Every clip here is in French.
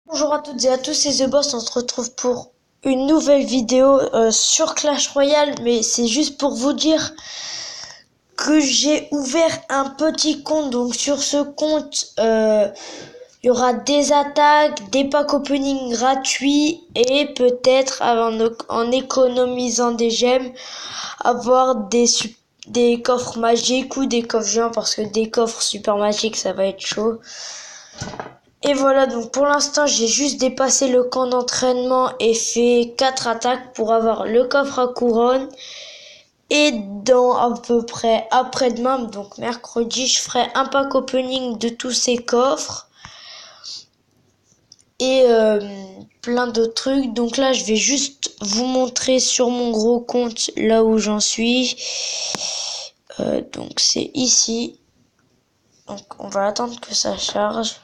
Bonjour à toutes et à tous, c'est The Boss, on se retrouve pour une nouvelle vidéo sur Clash Royale, mais c'est juste pour vous dire que j'ai ouvert un petit compte, donc sur ce compte, il y aura des attaques, des packs opening gratuits et peut-être en économisant des gemmes, avoir des coffres magiques ou des coffres géants parce que des coffres super magiques ça va être chaud. Et voilà, donc pour l'instant, j'ai juste dépassé le camp d'entraînement et fait 4 attaques pour avoir le coffre à couronne. Et dans à peu près après-demain, donc mercredi, je ferai un pack opening de tous ces coffres. Et plein d'autres trucs. Donc là, je vais juste vous montrer sur mon gros compte là où j'en suis. Donc c'est ici. Donc on va attendre que ça charge.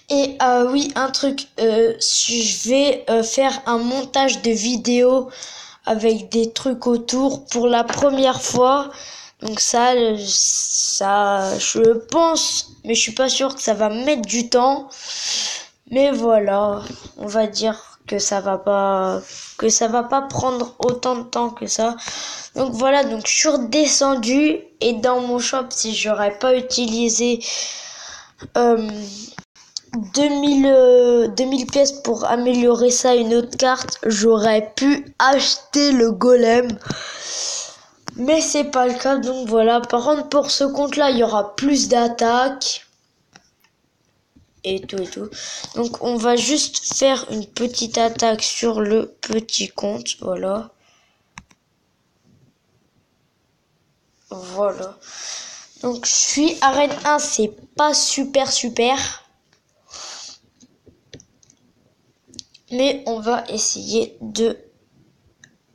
Et oui, un truc, je vais faire un montage de vidéo avec des trucs autour pour la première fois. Donc ça, je pense, mais je suis pas sûre que ça va mettre du temps. Mais voilà, on va dire que ça va pas prendre autant de temps que ça. Donc voilà, donc je suis redescendu et dans mon shop, si j'aurais pas utilisé 2000 pièces pour améliorer ça, une autre carte, j'aurais pu acheter le golem. Mais c'est pas le cas, donc voilà. Par contre, pour ce compte-là, il y aura plus d'attaques. Et tout et tout. Donc on va juste faire une petite attaque sur le petit compte. Voilà. Voilà. Donc je suis arène 1, c'est pas super. Mais on va essayer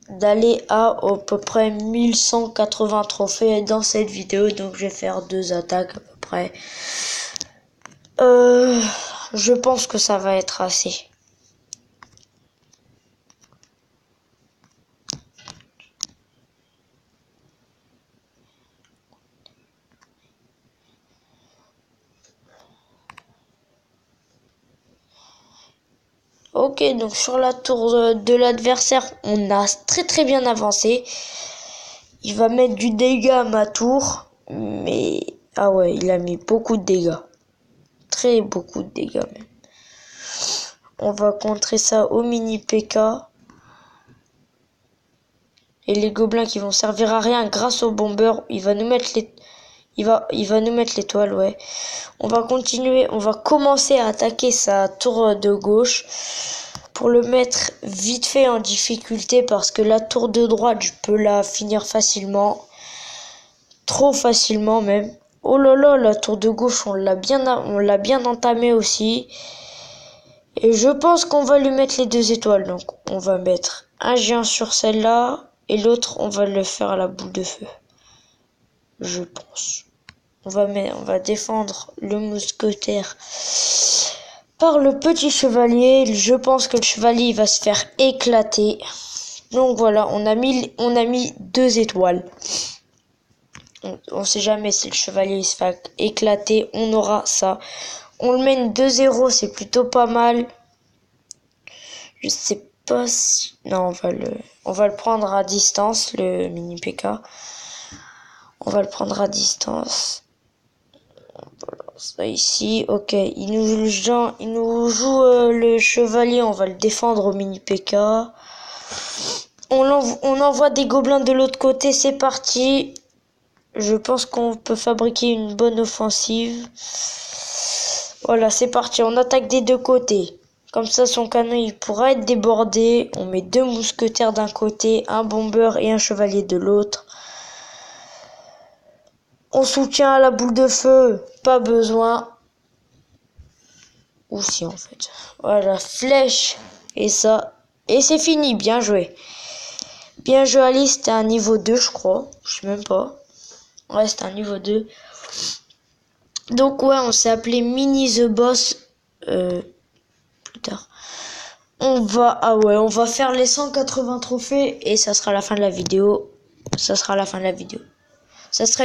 d'aller à peu près 1180 trophées dans cette vidéo. Donc je vais faire 2 attaques à peu près. Je pense que ça va être assez. Ok, donc sur la tour de l'adversaire, on a très bien avancé. Il va mettre du dégât à ma tour. Mais, ah ouais, il a mis beaucoup de dégâts. Très beaucoup de dégâts même. On va contrer ça au mini PK. Et les gobelins qui vont servir à rien grâce au bomber, il va nous mettre l'étoile, ouais. On va continuer, on va commencer à attaquer sa tour de gauche pour le mettre vite fait en difficulté parce que la tour de droite, je peux la finir facilement. Trop facilement même. Oh là là, la tour de gauche, on l'a bien entamée aussi. Et je pense qu'on va lui mettre les 2 étoiles. Donc on va mettre un géant sur celle-là et l'autre on va le faire à la boule de feu. Je pense. On va défendre le mousquetaire par le petit chevalier. Je pense que le chevalier il va se faire éclater. Donc voilà, on a mis 2 étoiles. On sait jamais si le chevalier il se fait éclater, on aura ça. On le mène 2-0, c'est plutôt pas mal. Je sais pas si... Non, on va le prendre à distance, le mini PK. On va le prendre à distance. Voilà, ça ici, ok. Il nous joue le chevalier, on va le défendre au mini PK. On envoie des gobelins de l'autre côté, c'est parti. Je pense qu'on peut fabriquer une bonne offensive. Voilà, c'est parti. On attaque des 2 côtés. Comme ça, son canon, il pourra être débordé. On met 2 mousquetaires d'un côté, un bomber et un chevalier de l'autre. On soutient à la boule de feu. Pas besoin. Ou si, en fait. Voilà, flèche. Et ça. Et c'est fini. Bien joué. Bien joué, Alice. C'était un niveau 2, je crois. Je sais même pas. Ouais, c'était un niveau 2. Donc ouais, on s'est appelé Mini The Boss plus tard. On va faire les 180 trophées et ça sera la fin de la vidéo. Ça sera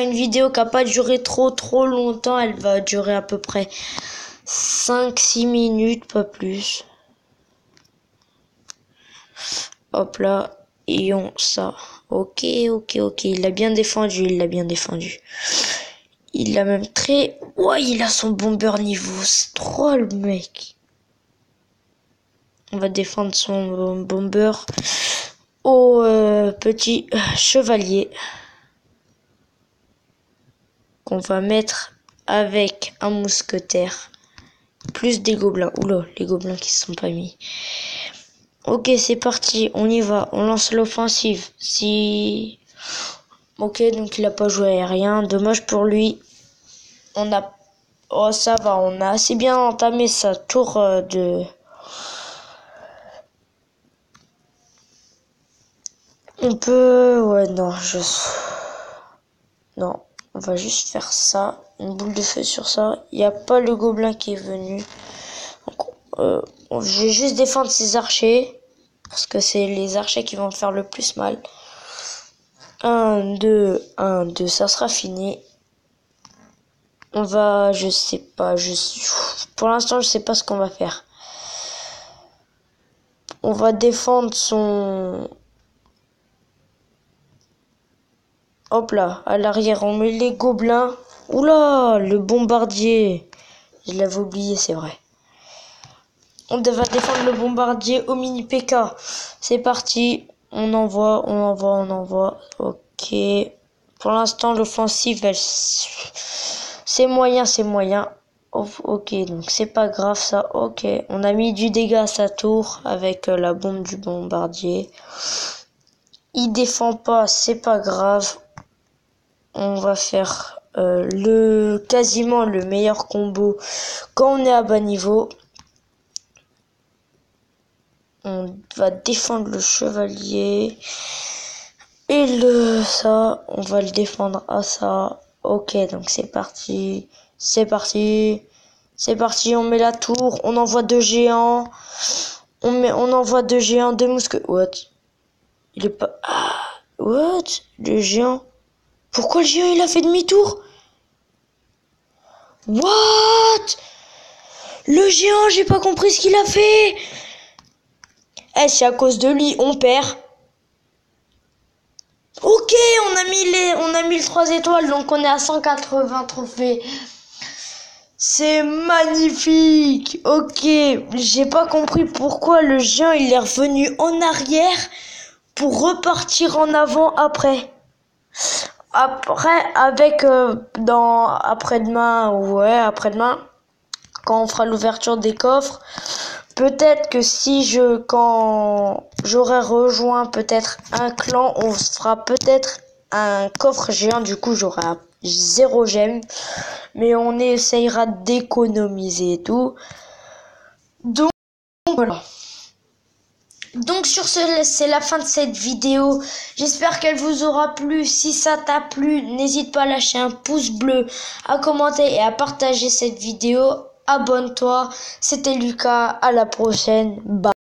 une vidéo qui n'a pas duré trop longtemps. Elle va durer à peu près 5-6 minutes, pas plus. Hop là, et on ça. Ok. Il l'a bien défendu, Il a même très... Ouais, il a son bomber niveau 3, le mec. On va défendre son bomber au petit chevalier. Qu'on va mettre avec un mousquetaire. Plus des gobelins. Oula, les gobelins qui se sont pas mis. Ok, c'est parti, on y va, on lance l'offensive. Ok, donc il a pas joué aérien, dommage pour lui. Oh, ça va, on a assez bien entamé sa tour de... On peut... Ouais, non, Non, on va juste faire ça, une boule de feu sur ça. Il n'y a pas le gobelin qui est venu. Donc, je vais juste défendre ces archers. Parce que c'est les archers qui vont faire le plus mal. 1, 2, ça sera fini. On va, je sais pas, pour l'instant, je sais pas ce qu'on va faire. On va défendre son... Hop là, à l'arrière, on met les gobelins. Oula, le bombardier. Je l'avais oublié, c'est vrai. On va défendre le bombardier au mini PK. C'est parti. On envoie. Ok. Pour l'instant, l'offensive, c'est moyen. Ok, donc c'est pas grave ça. Ok, on a mis du dégât à sa tour avec la bombe du bombardier. Il défend pas, c'est pas grave. On va faire quasiment le meilleur combo quand on est à bas niveau. On va défendre le chevalier. Et on va le défendre à ça. Ok, donc c'est parti. On met la tour. On envoie 2 géants. On envoie 2 géants, 2 mousquetaires. What? Il est pas... Ah, what? Le géant. Pourquoi le géant il a fait demi-tour? What? Le géant, j'ai pas compris ce qu'il a fait. C'est à cause de lui, on perd. Ok, on a mis le 3 étoiles, donc on est à 180 trophées. C'est magnifique. Ok, j'ai pas compris pourquoi le géant il est revenu en arrière pour repartir en avant après. Après, après-demain, quand on fera l'ouverture des coffres, peut-être que quand j'aurai rejoint peut-être un clan, on fera peut-être un coffre géant, du coup j'aurai 0 gemme, mais on essayera d'économiser et tout. Donc voilà. Donc sur ce, c'est la fin de cette vidéo. J'espère qu'elle vous aura plu. Si ça t'a plu, n'hésite pas à lâcher un pouce bleu, à commenter et à partager cette vidéo. Abonne-toi. C'était Lucas. À la prochaine. Bye.